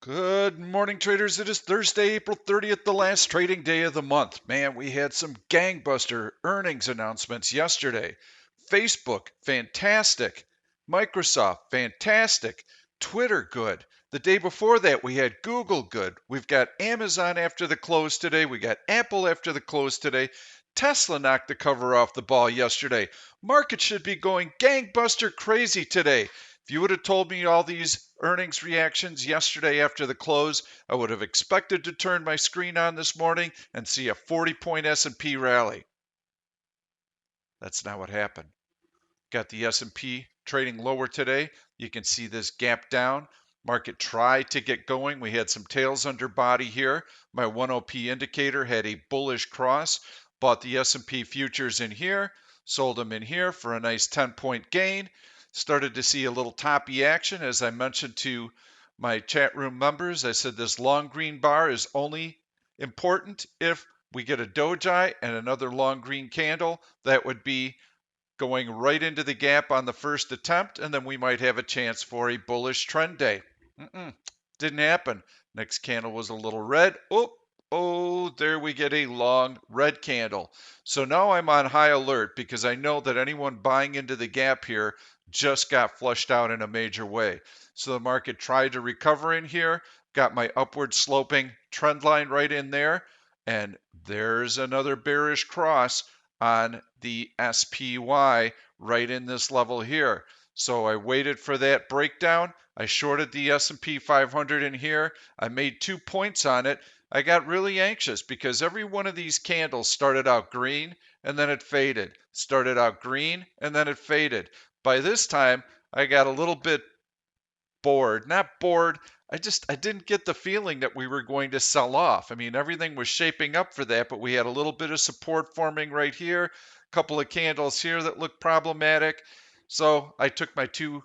Good morning, traders. It is Thursday, April 30th, the last trading day of the month. Man, we had some gangbuster earnings announcements yesterday. Facebook, fantastic. Microsoft, fantastic. Twitter, good. The day before that, we had Google, good. We've got Amazon after the close today. We got Apple after the close today. Tesla knocked the cover off the ball yesterday. Market should be going gangbuster crazy today. If you would have told me all these earnings reactions yesterday after the close, I would have expected to turn my screen on this morning and see a 40-point S&P rally. That's not what happened. Got the S&P trading lower today. You can see this gap down. Market tried to get going. We had some tails under body here. My 1OP indicator had a bullish cross. Bought the S&P futures in here, sold them in here for a nice 10-point gain. Started to see a little toppy action. As I mentioned to my chat room members, I said this long green bar is only important if we get a doji and another long green candle. That would be going right into the gap on the first attempt, and then we might have a chance for a bullish trend day. Didn't happen. Next candle was a little red. Oh, there we get a long red candle. So now I'm on high alert because I know that anyone buying into the gap here just got flushed out in a major way. So the market tried to recover in here, got my upward sloping trend line right in there, and there's another bearish cross on the SPY right in this level here. So I waited for that breakdown. I shorted the S&P 500 in here. I made 2 points on it. I got really anxious because every one of these candles started out green and then it faded. Started out green and then it faded. By this time, I got a little bit bored. Not bored. I didn't get the feeling that we were going to sell off. I mean, everything was shaping up for that, but we had a little bit of support forming right here, a couple of candles here that looked problematic. So I took my $2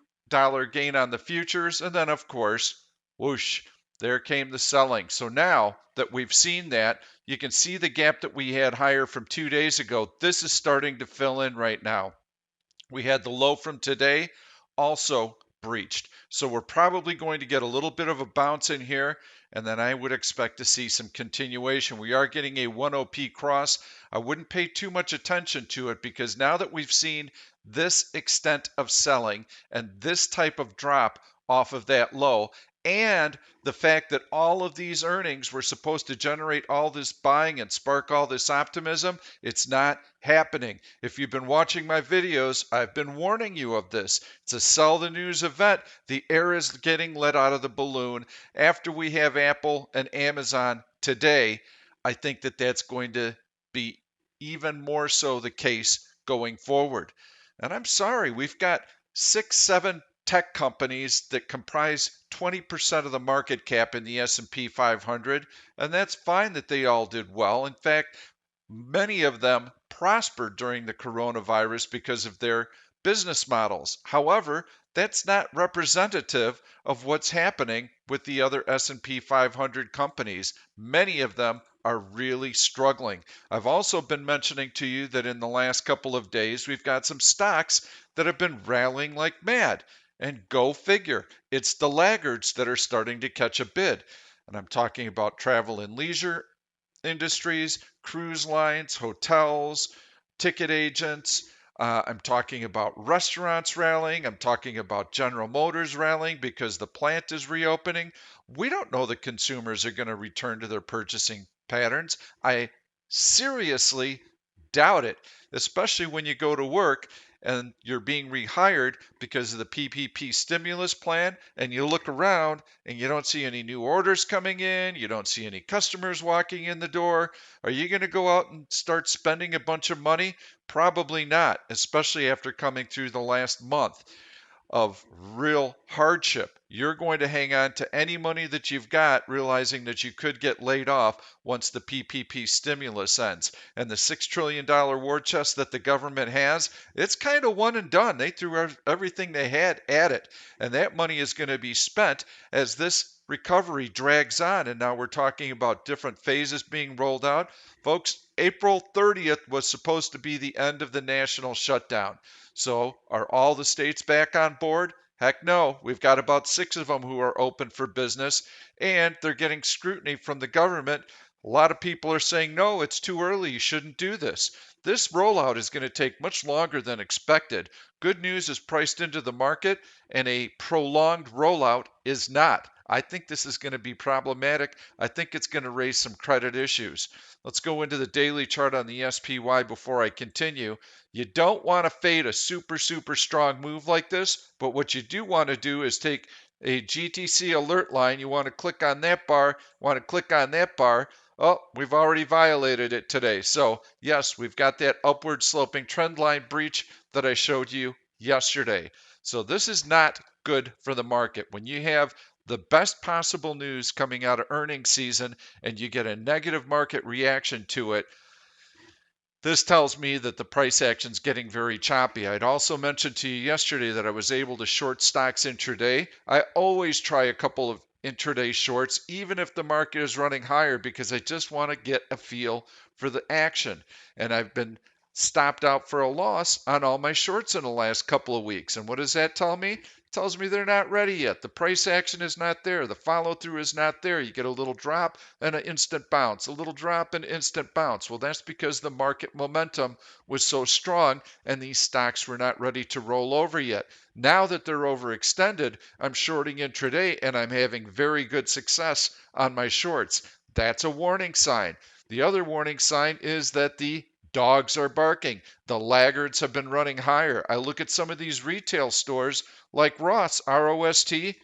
gain on the futures, and then of course, whoosh, there came the selling. So now that we've seen that, you can see the gap that we had higher from 2 days ago. This is starting to fill in right now. We had the low from today also breached. So we're probably going to get a little bit of a bounce in here, and then I would expect to see some continuation. We are getting a 1OP cross. I wouldn't pay too much attention to it because now that we've seen this extent of selling and this type of drop off of that low, and the fact that all of these earnings were supposed to generate all this buying and spark all this optimism, it's not happening. If you've been watching my videos, I've been warning you of this. It's a sell the news event. The air is getting let out of the balloon. After we have Apple and Amazon today, I think that that's going to be even more so the case going forward. And I'm sorry, we've got 6, 7 tech companies that comprise 20% of the market cap in the S&P 500, and that's fine that they all did well. In fact, many of them prospered during the coronavirus because of their business models. However, that's not representative of what's happening with the other S&P 500 companies. Many of them are really struggling. I've also been mentioning to you that in the last couple of days we've got some stocks that have been rallying like mad. And go figure, it's the laggards that are starting to catch a bid. And I'm talking about travel and leisure industries, cruise lines, hotels, ticket agents. I'm talking about restaurants rallying. I'm talking about General Motors rallying because the plant is reopening. We don't know that consumers are going to return to their purchasing patterns. I seriously doubt it, especially when you go to work and you're being rehired because of the PPP stimulus plan, and you look around and you don't see any new orders coming in, you don't see any customers walking in the door. Are you going to go out and start spending a bunch of money? Probably not, especially after coming through the last month of real hardship. You're going to hang on to any money that you've got, realizing that you could get laid off once the PPP stimulus ends. And the $6 trillion war chest that the government has, it's kind of one and done. They threw everything they had at it. And that money is going to be spent as this recovery drags on. And now we're talking about different phases being rolled out. Folks, April 30th was supposed to be the end of the national shutdown. So, are all the states back on board? Heck no, we've got about 6 of them who are open for business, and they're getting scrutiny from the government. A lot of people are saying, no, it's too early. You shouldn't do this. This rollout is going to take much longer than expected. Good news is priced into the market, and a prolonged rollout is not. I think this is going to be problematic. I think it's going to raise some credit issues. Let's go into the daily chart on the SPY before I continue. You don't want to fade a super, super strong move like this, but what you do want to do is take a GTC alert line. You want to click on that bar, want to click on that bar. Oh, we've already violated it today. So, yes, we've got that upward sloping trend line breach that I showed you yesterday. So, this is not good for the market. When you have the best possible news coming out of earnings season and you get a negative market reaction to it, this tells me that the price action is getting very choppy. I'd also mentioned to you yesterday that I was able to short stocks intraday. I always try a couple of intraday shorts, even if the market is running higher, because I just want to get a feel for the action. And I've been stopped out for a loss on all my shorts in the last couple of weeks. And what does that tell me? It tells me they're not ready yet. The price action is not there. The follow through is not there. You get a little drop and an instant bounce, a little drop and instant bounce. Well, that's because the market momentum was so strong and these stocks were not ready to roll over yet. Now that they're overextended, I'm shorting intraday and I'm having very good success on my shorts. That's a warning sign. The other warning sign is that the dogs are barking. The laggards have been running higher. I look at some of these retail stores like Ross, ROST.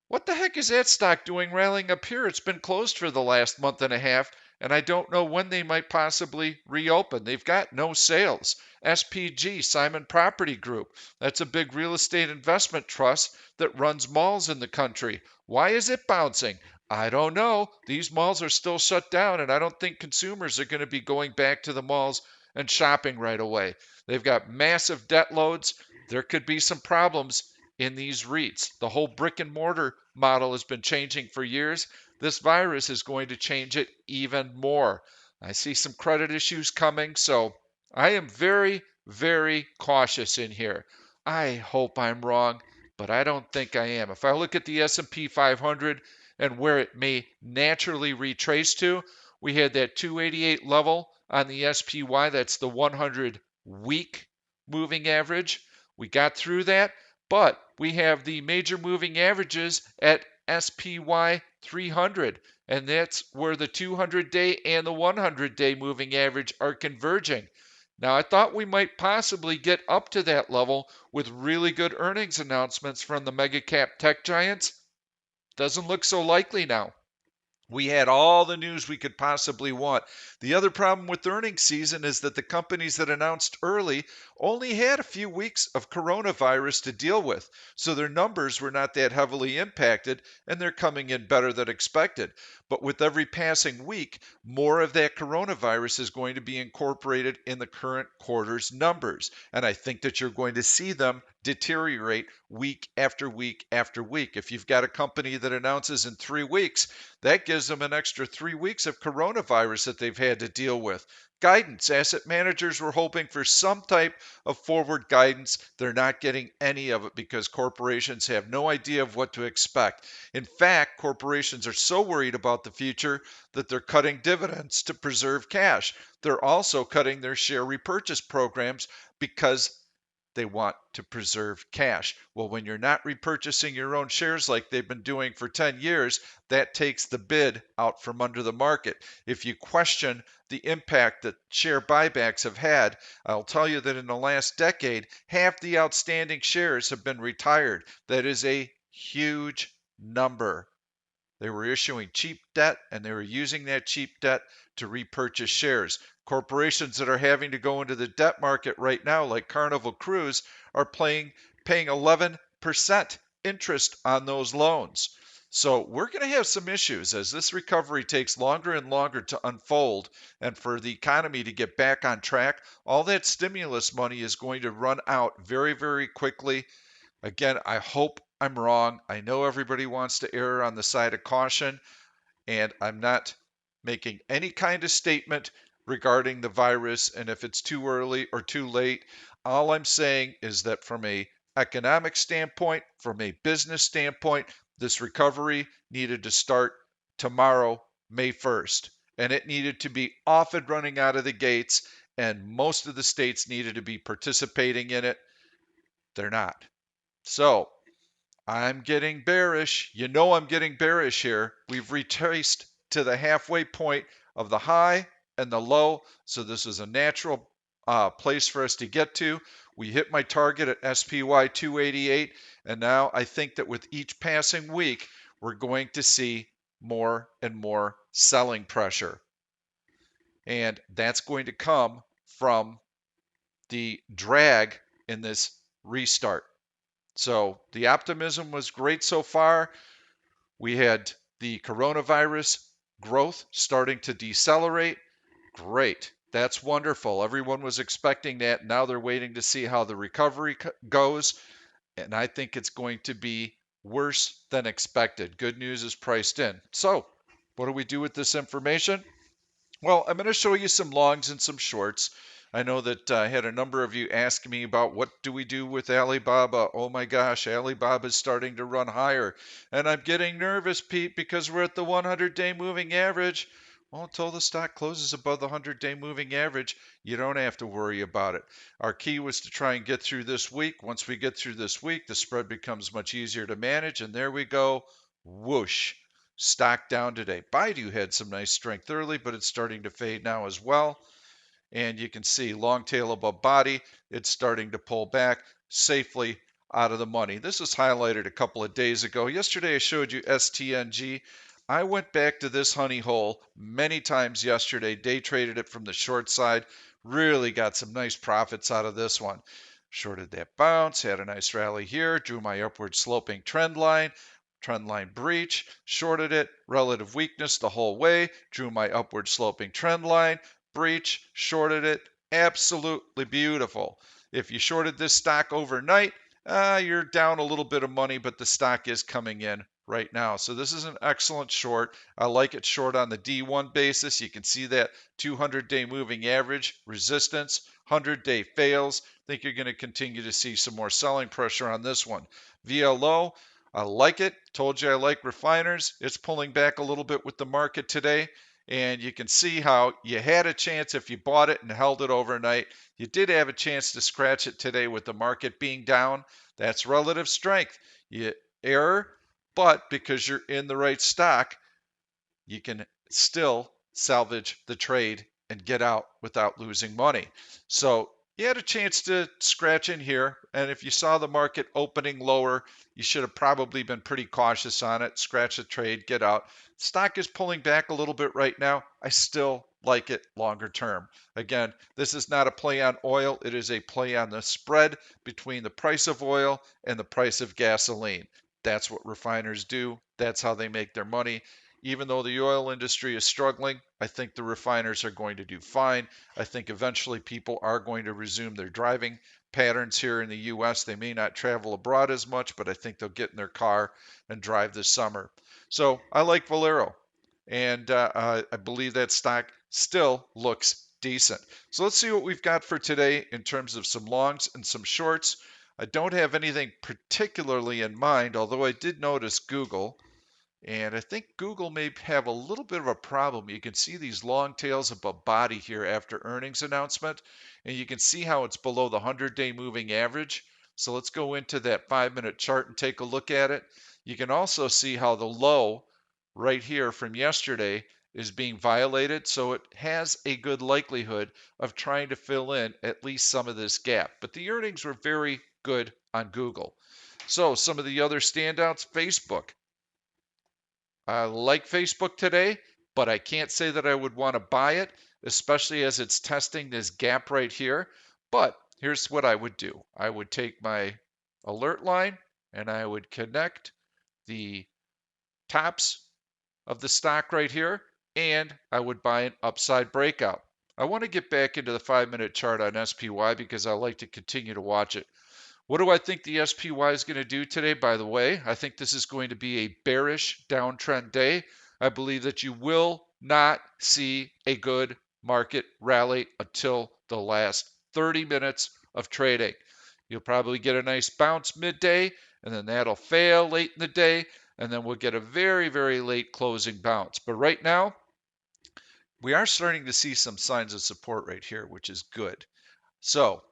What the heck is that stock doing rallying up here? It's been closed for the last month and a half, and I don't know when they might possibly reopen. They've got no sales. SPG, Simon Property Group, that's a big real estate investment trust that runs malls in the country. Why is it bouncing? I don't know. These malls are still shut down, and I don't think consumers are going to be going back to the malls and shopping right away. They've got massive debt loads. There could be some problems in these REITs. The whole brick and mortar model has been changing for years. This virus is going to change it even more. I see some credit issues coming, so I am very, very cautious in here. I hope I'm wrong, but I don't think I am. If I look at the S&P 500 and where it may naturally retrace to, we had that 288 level on the SPY. That's the 100 week moving average. We got through that, but we have the major moving averages at SPY 300, and that's where the 200-day and the 100-day moving average are converging. Now, I thought we might possibly get up to that level with really good earnings announcements from the mega cap tech giants. Doesn't look so likely now. We had all the news we could possibly want. The other problem with earnings season is that the companies that announced early only had a few weeks of coronavirus to deal with. So their numbers were not that heavily impacted and they're coming in better than expected. But with every passing week, more of that coronavirus is going to be incorporated in the current quarter's numbers. And I think that you're going to see them deteriorate week after week after week. If you've got a company that announces in 3 weeks, that gives them an extra 3 weeks of coronavirus that they've had to deal with. Guidance. Asset managers were hoping for some type of forward guidance. They're not getting any of it because corporations have no idea of what to expect. In fact, corporations are so worried about the future that they're cutting dividends to preserve cash. They're also cutting their share repurchase programs because they want to preserve cash. Well, when you're not repurchasing your own shares like they've been doing for 10 years, that takes the bid out from under the market. If you question the impact that share buybacks have had, I'll tell you that in the last decade, half the outstanding shares have been retired. That is a huge number. They were issuing cheap debt and they were using that cheap debt to repurchase shares. Corporations that are having to go into the debt market right now, like Carnival Cruise, are paying 11% interest on those loans. So we're going to have some issues as this recovery takes longer and longer to unfold. And for the economy to get back on track, all that stimulus money is going to run out very, very quickly. Again, I hope I'm wrong. I know everybody wants to err on the side of caution, and I'm not making any kind of statement regarding the virus and if it's too early or too late. All I'm saying is that from a economic standpoint, from a business standpoint, this recovery needed to start tomorrow, May 1st. And it needed to be off and running out of the gates, and most of the states needed to be participating in it. They're not. So I'm getting bearish. You know I'm getting bearish here. We've retraced to the halfway point of the high and the low. So this is a natural place for us to get to. We hit my target at SPY 288. And now I think that with each passing week, we're going to see more and more selling pressure. And that's going to come from the drag in this restart. So the optimism was great so far. We had the coronavirus growth starting to decelerate. Great. That's wonderful. Everyone was expecting that. Now they're waiting to see how the recovery goes. And I think it's going to be worse than expected. Good news is priced in. So, what do we do with this information? Well, I'm going to show you some longs and some shorts. I know that I had a number of you ask me about what do we do with Alibaba. Oh my gosh, Alibaba is starting to run higher. And I'm getting nervous, Pete, because we're at the 100-day moving average. Well, until the stock closes above the 100-day moving average, you don't have to worry about it. Our key was to try and get through this week. Once we get through this week, the spread becomes much easier to manage. And there we go. Whoosh. Stock down today. Baidu had some nice strength early, but it's starting to fade now as well. And you can see long tail above body. It's starting to pull back safely out of the money. This was highlighted a couple of days ago. Yesterday I showed you STNG. I went back to this honey hole many times yesterday, day traded it from the short side. Really got some nice profits out of this one. Shorted that bounce, had a nice rally here, drew my upward sloping trend line breach, shorted it, relative weakness the whole way, drew my upward sloping trend line, breach, shorted it, absolutely beautiful. If you shorted this stock overnight, you're down a little bit of money, but the stock is coming in right now. So this is an excellent short. I like it short on the D1 basis. You can see that 200-day moving average resistance, 100-day fails. I think you're going to continue to see some more selling pressure on this one. VLO, I like it. Told you I like refiners. It's pulling back a little bit with the market today. And you can see how you had a chance if you bought it and held it overnight. You did have a chance to scratch it today with the market being down. That's relative strength. You error, but because you're in the right stock, you can still salvage the trade and get out without losing money. So you had a chance to scratch in here, and if you saw the market opening lower, you should have probably been pretty cautious on it. Scratch the trade, get out. Stock is pulling back a little bit right now. I still like it longer term. Again, this is not a play on oil. It is a play on the spread between the price of oil and the price of gasoline. That's what refiners do. That's how they make their money. Even though the oil industry is struggling, I think the refiners are going to do fine. I think eventually people are going to resume their driving patterns here in the U.S. They may not travel abroad as much, but I think they'll get in their car and drive this summer. So I like Valero, and I believe that stock still looks decent. So let's see what we've got for today in terms of some longs and some shorts. I don't have anything particularly in mind, although I did notice Google. And I think Google may have a little bit of a problem. You can see these long tails above body here after earnings announcement, and you can see how it's below the 100-day moving average. So let's go into that 5-minute chart and take a look at it. You can also see how the low right here from yesterday is being violated. So it has a good likelihood of trying to fill in at least some of this gap. But the earnings were very good on Google. So some of the other standouts, Facebook. I like Facebook today, but I can't say that I would want to buy it, especially as it's testing this gap right here. But here's what I would do. I would take my alert line and I would connect the tops of the stock right here, and I would buy an upside breakout. I want to get back into the 5-minute chart on SPY because I like to continue to watch it. What do I think the SPY is going to do today, by the way? I think this is going to be a bearish downtrend day. I believe that you will not see a good market rally until the last 30 minutes of trading. You'll probably get a nice bounce midday, and then that'll fail late in the day, and then we'll get a very, very late closing bounce. But right now, we are starting to see some signs of support right here, which is good. So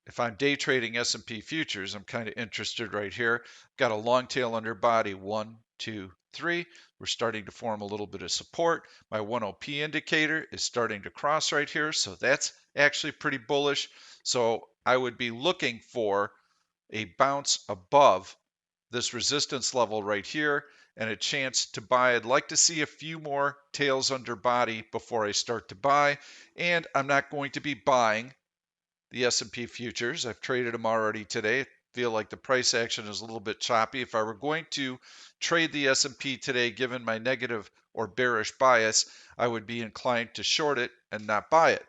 if I'm day trading S&P futures, I'm kind of interested right here. Got a long tail underbody, 1, 2, 3. We're starting to form a little bit of support. My 1OP indicator is starting to cross right here, so that's actually pretty bullish. So I would be looking for a bounce above this resistance level right here and a chance to buy. I'd like to see a few more tails under body before I start to buy, and I'm not going to be buying the S&P futures. I've traded them already today. I feel like the price action is a little bit choppy. If I were going to trade the S&P today, given my negative or bearish bias, I would be inclined to short it and not buy it.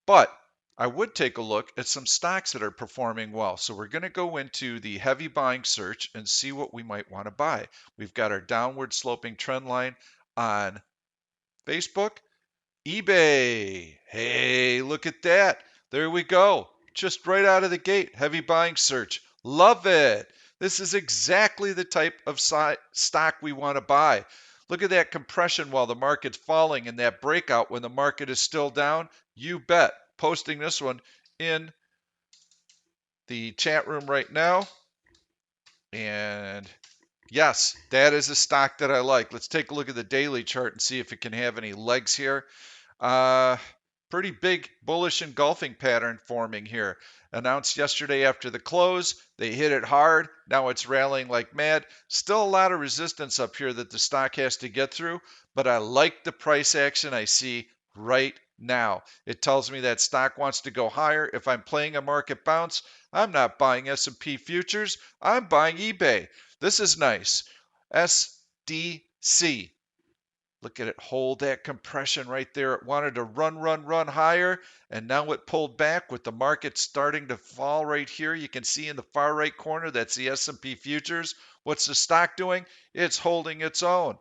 But I would take a look at some stocks that are performing well. So we're going to go into the heavy buying search and see what we might want to buy. We've got our downward sloping trend line on Facebook. eBay. Hey, look at that. There we go. Just right out of the gate. Heavy buying search. Love it. This is exactly the type of stock we want to buy. Look at that compression while the market's falling and that breakout when the market is still down. You bet. Posting this one in the chat room right now. And yes, that is a stock that I like. Let's take a look at the daily chart and see if it can have any legs here. Pretty big bullish engulfing pattern forming here. Announced yesterday after the close. They hit it hard. Now it's rallying like mad. Still a lot of resistance up here that the stock has to get through, but I like the price action I see right now. It tells me that stock wants to go higher. If I'm playing a market bounce, I'm not buying S&P futures. I'm buying eBay. This is nice. SDC. Look at it hold that compression right there. It wanted to run higher, and now it pulled back with the market starting to fall right here. You can see in the far right corner, that's the S&P futures. What's the stock doing? It's holding its own.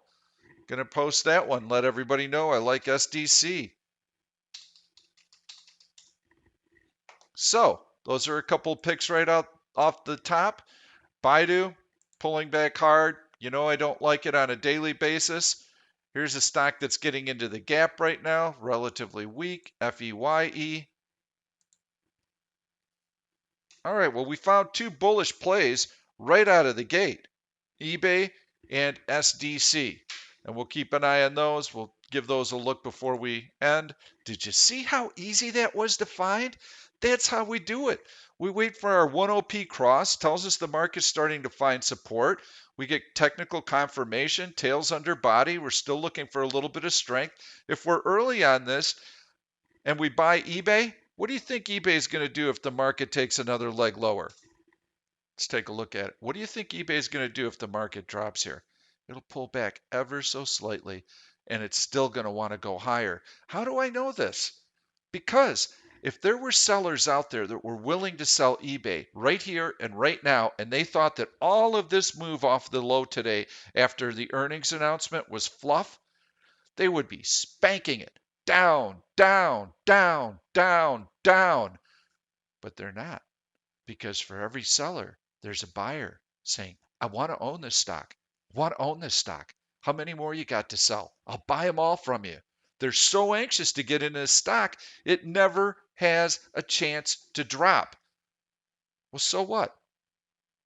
Gonna post that one. Let everybody know I like SDC. So those are a couple picks right out off the top. Baidu pulling back hard. You know I don't like it on a daily basis. Here's a stock that's getting into the gap right now, relatively weak, FEYE. All right, well, we found two bullish plays right out of the gate, eBay and SDC. And we'll keep an eye on those. We'll give those a look before we end. Did you see how easy that was to find? That's how we do it. We wait for our 1OP cross, tells us the market's starting to find support. We get technical confirmation, tails under body. We're still looking for a little bit of strength. If we're early on this and we buy eBay, what do you think eBay is going to do if the market takes another leg lower? Let's take a look at it. What do you think eBay is going to do if the market drops here? It'll pull back ever so slightly, and it's still going to want to go higher. How do I know this? Because if there were sellers out there that were willing to sell eBay right here and right now, and they thought that all of this move off the low today after the earnings announcement was fluff, they would be spanking it down, down, down, down, down. But they're not, because for every seller, there's a buyer saying, I want to own this stock. I want to own this stock. How many more you got to sell? I'll buy them all from you. They're so anxious to get into this stock, it never has a chance to drop. Well, so what?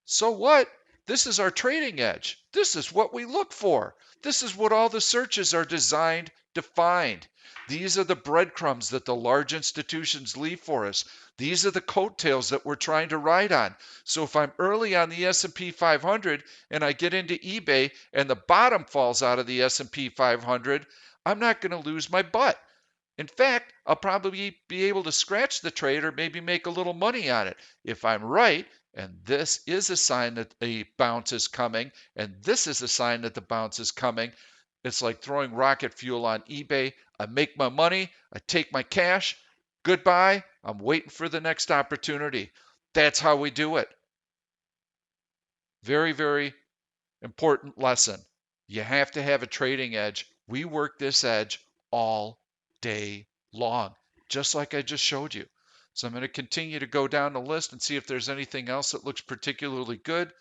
So what? This is our trading edge. This is what we look for. This is what all the searches are designed to find. These are the breadcrumbs that the large institutions leave for us. These are the coattails that we're trying to ride on. So if I'm early on the S&P 500 and I get into eBay and the bottom falls out of the S&P 500, I'm not going to lose my butt. In fact, I'll probably be able to scratch the trade or maybe make a little money on it. If I'm right, and this is a sign that a bounce is coming, and this is a sign that the bounce is coming, it's like throwing rocket fuel on eBay. I make my money, I take my cash, goodbye, I'm waiting for the next opportunity. That's how we do it. Very, very important lesson. You have to have a trading edge. We work this edge all day long, just like I just showed you. So I'm going to continue to go down the list and see if there's anything else that looks particularly good.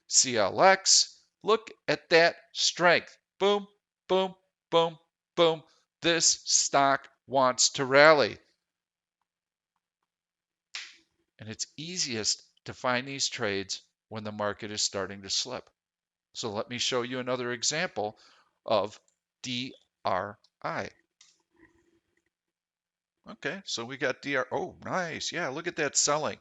CLX, look at that strength. Boom, boom, boom, boom. This stock wants to rally. And it's easiest to find these trades when the market is starting to slip. So let me show you another example of DRI. Okay, so we got DR. Oh, nice. Yeah, look at that selling.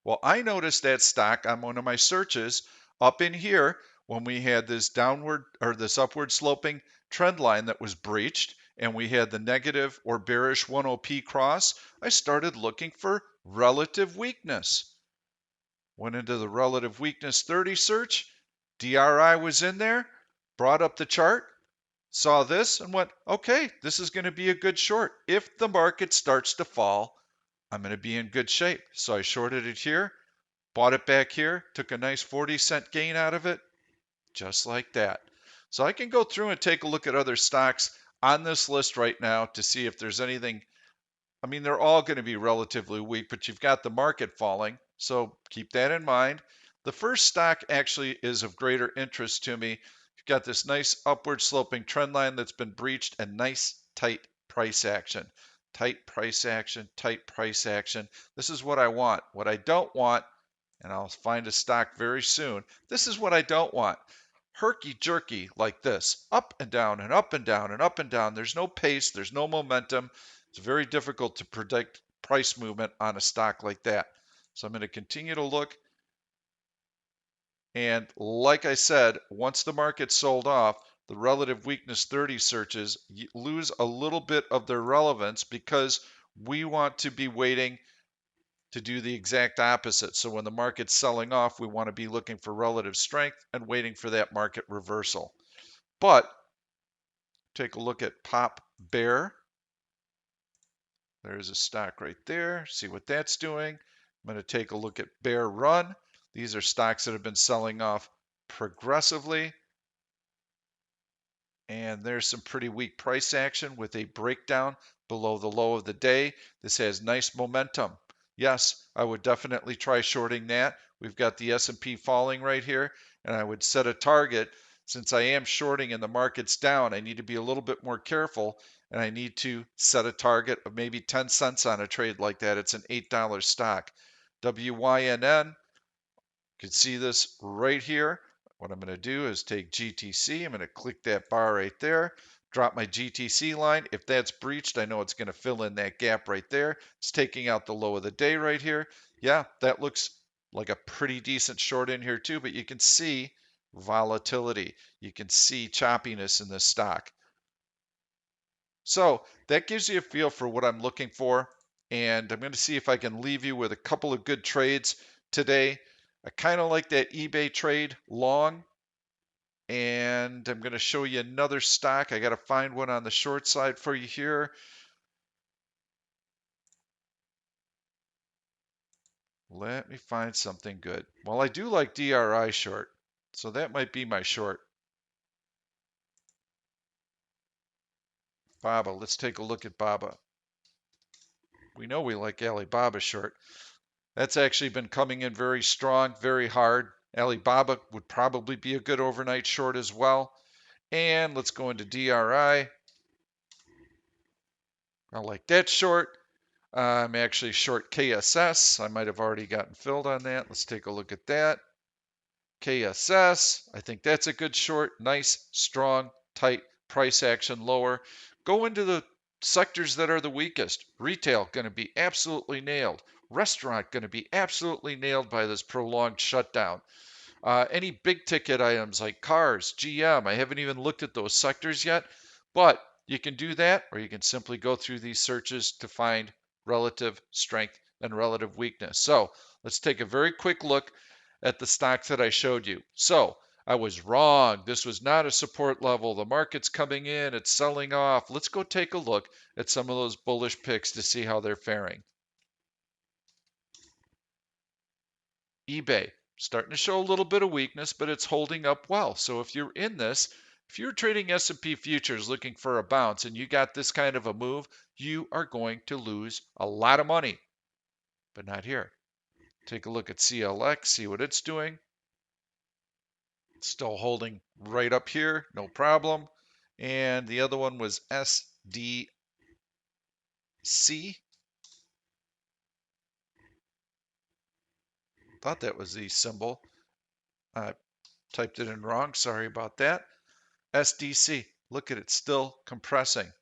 Well, I noticed that stock on one of my searches up in here when we had this downward or this upward sloping trend line that was breached and we had the negative or bearish 10P cross. I started looking for relative weakness. Went into the relative weakness 30 search. DRI was in there, brought up the chart, saw this and went, okay, this is going to be a good short. If the market starts to fall, I'm going to be in good shape. So I shorted it here, bought it back here, took a nice 40-cent gain out of it, just like that. So I can go through and take a look at other stocks on this list right now to see if there's anything. I mean, they're all going to be relatively weak, but you've got the market falling. So keep that in mind. The first stock actually is of greater interest to me. You've got this nice upward sloping trend line that's been breached and nice tight price action. Tight price action, tight price action. This is what I want. What I don't want, and I'll find a stock very soon, this is what I don't want. Herky-jerky like this, up and down and up and down and up and down. There's no pace, there's no momentum. It's very difficult to predict price movement on a stock like that. So I'm going to continue to look. And like I said, once the market sold off, the relative weakness 30 searches lose a little bit of their relevance because we want to be waiting to do the exact opposite. So when the market's selling off, we want to be looking for relative strength and waiting for that market reversal. But take a look at Pop Bear. There's a stock right there. See what that's doing. I'm going to take a look at Bear Run. These are stocks that have been selling off progressively. And there's some pretty weak price action with a breakdown below the low of the day. This has nice momentum. Yes, I would definitely try shorting that. We've got the S&P falling right here, and I would set a target. Since I am shorting and the market's down, I need to be a little bit more careful, and I need to set a target of maybe 10 cents on a trade like that. It's an $8 stock. WYNN, you can see this right here. What I'm going to do is take GTC. I'm going to click that bar right there, drop my GTC line. If that's breached, I know it's going to fill in that gap right there. It's taking out the low of the day right here. Yeah, that looks like a pretty decent short in here too, but you can see volatility. You can see choppiness in this stock. So that gives you a feel for what I'm looking for. And I'm going to see if I can leave you with a couple of good trades today. I kind of like that eBay trade long. And I'm going to show you another stock. I got to find one on the short side for you here. Let me find something good. Well, I do like DRI short, so that might be my short. Baba, let's take a look at Baba. We know we like Alibaba short. That's actually been coming in very strong, very hard. Alibaba would probably be a good overnight short as well. And let's go into DRI. I like that short. I'm actually short KSS. I might have already gotten filled on that. Let's take a look at that. KSS, I think that's a good short. Nice, strong, tight, price action lower. Go into the sectors that are the weakest. Retail going to be absolutely nailed. Restaurant going to be absolutely nailed by this prolonged shutdown. Any big ticket items like cars, GM, I haven't even looked at those sectors yet, but you can do that, or you can simply go through these searches to find relative strength and relative weakness. So let's take a very quick look at the stocks that I showed you. So I was wrong. This was not a support level. The market's coming in, it's selling off. Let's go take a look at some of those bullish picks to see how they're faring. eBay starting to show a little bit of weakness, but it's holding up well. So if you're in this, if you're trading S&P futures looking for a bounce and you got this kind of a move, you are going to lose a lot of money. but not here. Take a look at CLX, see what it's doing. It's still holding right up here, no problem. And the other one was SDC. Thought that was the symbol. I typed it in wrong. Sorry about that. SDC. Look at it, still compressing.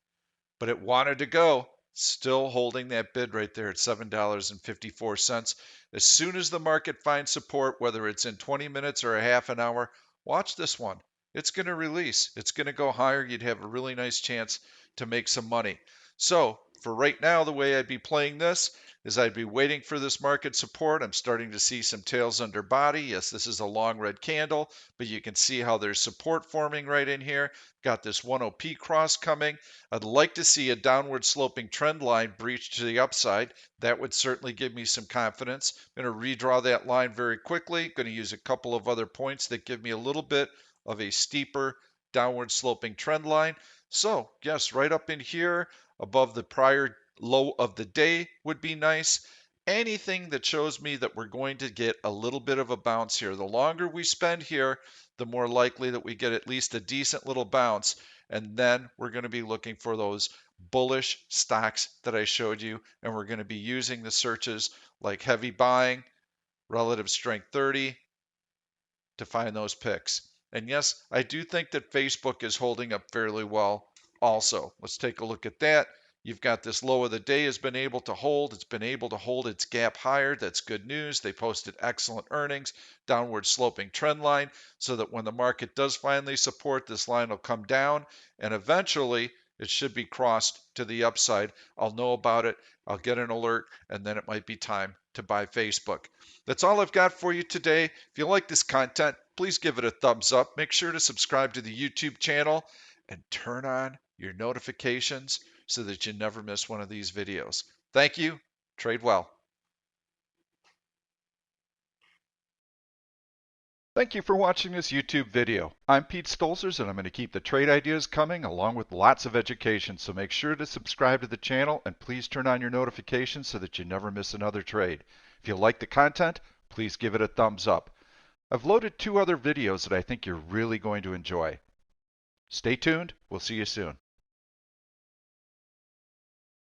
But it wanted to go. Still holding that bid right there at $7.54. As soon as the market finds support, whether it's in 20 minutes or a half an hour, watch this one. It's going to release. It's going to go higher. You'd have a really nice chance to make some money. So for right now, the way I'd be playing this is I'd be waiting for this market support. I'm starting to see some tails under body. Yes, this is a long red candle, but you can see how there's support forming right in here. Got this 1OP cross coming. I'd like to see a downward sloping trend line breach to the upside. That would certainly give me some confidence. I'm going to redraw that line very quickly. Going to use a couple of other points that give me a little bit of a steeper downward sloping trend line. So yes, right up in here above the prior low of the day would be nice. Anything that shows me that we're going to get a little bit of a bounce here. The longer we spend here, the more likely that we get at least a decent little bounce. And then we're going to be looking for those bullish stocks that I showed you. And we're going to be using the searches like heavy buying, relative strength 30 to find those picks. And yes, I do think that Facebook is holding up fairly well also. Let's take a look at that. You've got this low of the day has been able to hold. It's been able to hold its gap higher. That's good news. They posted excellent earnings, downward sloping trend line, so that when the market does finally support, this line will come down and eventually it should be crossed to the upside. I'll know about it. I'll get an alert, and then it might be time to buy Facebook. That's all I've got for you today. If you like this content, please give it a thumbs up. Make sure to subscribe to the YouTube channel and turn on your notifications so that you never miss one of these videos. Thank you. Trade well. Thank you for watching this YouTube video. I'm Pete Stolzers, and I'm going to keep the trade ideas coming along with lots of education. So make sure to subscribe to the channel and please turn on your notifications so that you never miss another trade. If you like the content, please give it a thumbs up. I've loaded 2 other videos that I think you're really going to enjoy. Stay tuned. We'll see you soon.